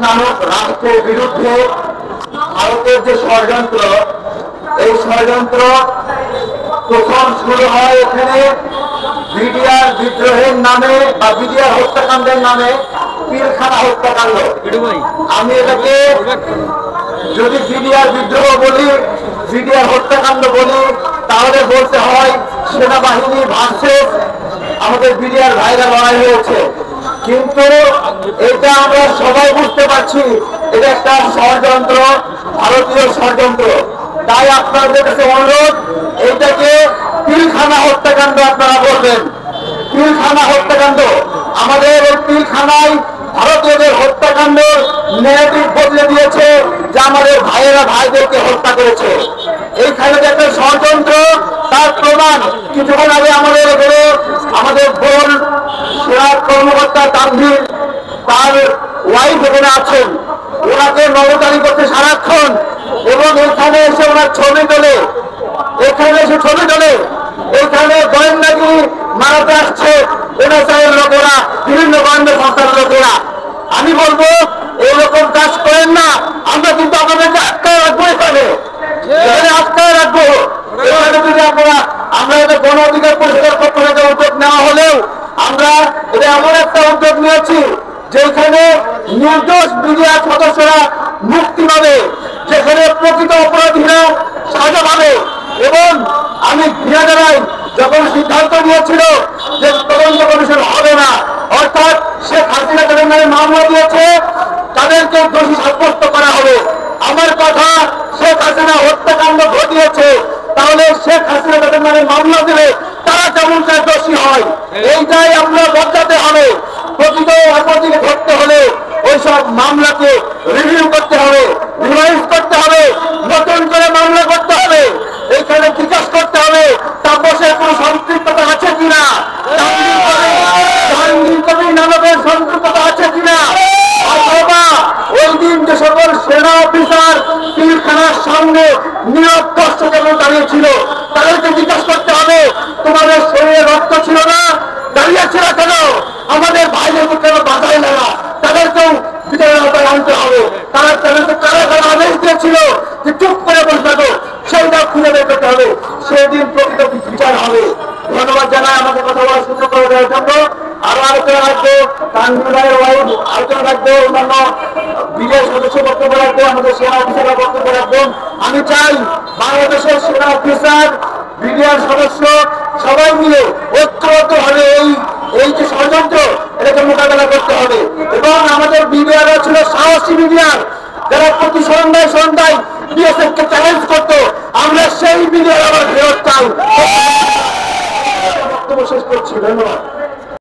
নামক রাষ্ট্রের বিরুদ্ধে ভারতের যে ষড়যন্ত্র, এই ষড়যন্ত্র প্রথম শুরু হয় এখানে বিডিআর বিদ্রোহের নামে বা বিডিআর হত্যাকাণ্ডের নামে, পিলখানা হত্যাকাণ্ড। আমি এটাকে যদি বিডিআর বিদ্রোহ বলি, বিডিআর হত্যাকাণ্ড বলি, তাহলে বলতে হয় সেনাবাহিনী ভার্সেস আমাদের বিডিআর ভাইরা লড়াই হয়েছে। কিন্তু এটা আমরা সবাই বুঝতে পারছি এটা একটা ষড়যন্ত্র, ভারতীয় ষড়যন্ত্র। তাই আপনাদের কাছে অনুরোধ, এটাকে পিলখানা হত্যাকাণ্ড আপনারা বলবেন। পিলখানা হত্যাকাণ্ড, আমাদের এই পিলখানায় ভারতীয়দের হত্যাকাণ্ডের নেগেটিভ বদলে দিয়েছে যে আমাদের ভাইয়েরা ভাইদেরকে হত্যা করেছে। এইখানে যে একটা ষড়যন্ত্র, তার প্রমাণ কিছুক্ষণ আগে আমাদের এখানে আমাদের বোন সেনা কর্মকর্তা তানভীর, তার ওয়াইফ এখানে আছেন, ওনাকে নজরদারি করতে সারাক্ষণ, এবং এখানে এসে ওনার ছবি তোলে, এখানে এসে ছবি তোলে, এখানে গোয়েন্দাগিরি মারাতে আসছে এনএসআইয়ের লোকেরা, বিভিন্ন গোয়েন্দা সংস্থার লোকেরা। আমি বলবো এইরকম কাজ করেন না, আমরা কিন্তু আপনাদেরকে আটকায় রাখবো, এখানে আটকায় রাখবো। এখানে যদি আপনারা, আমরা এটা গণ অধিকার পরিষদের পক্ষ থেকে উদ্যোগ নেওয়া হলেও আমরা এটা এমন একটা উদ্যোগ নিয়েছি যেখানে নির্দোষ বিডিআর সদস্যরা মুক্তি পাবে, যেখানে প্রকৃত অপরাধীরা সাজা পাবে। এবং আমি ঘৃণা জানাই, যখন সিদ্ধান্ত নিয়েছিল যে তদন্ত কমিশন হবে না, অর্থাৎ শেখ হাসিনা তাদের নামে মামলা দিয়েছে, তাদেরকে দোষী সাব্যস্ত করা হবে। আমার কথা, শেখ হাসিনা হত্যাকাণ্ড ঘটিয়েছে, তাহলে শেখ হাসিনা তাদের নামে মামলা দিলে তারা কেমন দোষী হয়, এইটাই আমরা বদলাতে হবে। প্রকৃত অপরাধীকে ধরতে হলে ওইসব মামলাকে রিভিউ করতে হবে, রিভাইজ করতে হবে, নতুন করে মামলা করতে হবে, এইখানে জিজ্ঞাসা করতে হবে তাপসের কোন সম্পৃক্ততা আছে কিনা, জাহাঙ্গীর কবির নানকের সম্পৃক্ততা আছে কিনা, অথবা ওই দিন যে সকল সেনা অফিসার পিলখানার সামনে নীরব দর্শক দাঁড়িয়েছিল, তাদেরকে জিজ্ঞাসা করতে হবে তোমাদের শরীরে রক্ত ছিল না, দাঁড়িয়েছিল কেন, আমাদের ভাইদেরকে কেন বাধাই না, তাদেরকেও বিচারের আওতায় আনতে হবে। তারা তাদেরকে কারা কারা আদেশ দিয়েছিল যে চুপ করে বসে থাকো, সেইটা খুঁজে বের করতে হবে, সেদিন প্রকৃত বিচার হবে। ধন্যবাদ জানাই আমাকে কথা বলার সুযোগ করে দেওয়ার জন্য। আরো আলোচনা রাখবো তানভীর ভাইয়ের ওয়াইফ, আলোচনা রাখবো অন্যান্য বিজয় সদস্য বক্তব্য রাখবো, আমাদের সেনা অফিসাররা বক্তব্য রাখবেন। আমি চাই বাংলাদেশের সেনা অফিসার, বিডিআর সদস্য সবাই মিলে ঐক্যবদ্ধ হবে এই যে ষড়যন্ত্র, এটাকে মোকাবেলা করতে হবে। এবং আমাদের বিডিআর ছিল সাহসী বিডিআর, যারা প্রতি সন্ধ্যায় বিএসএফ কে চ্যালেঞ্জ করতো, আমরা সেই বিডিআর আবার ফেরত চাই। বক্তব্য শেষ করছি, ধন্যবাদ।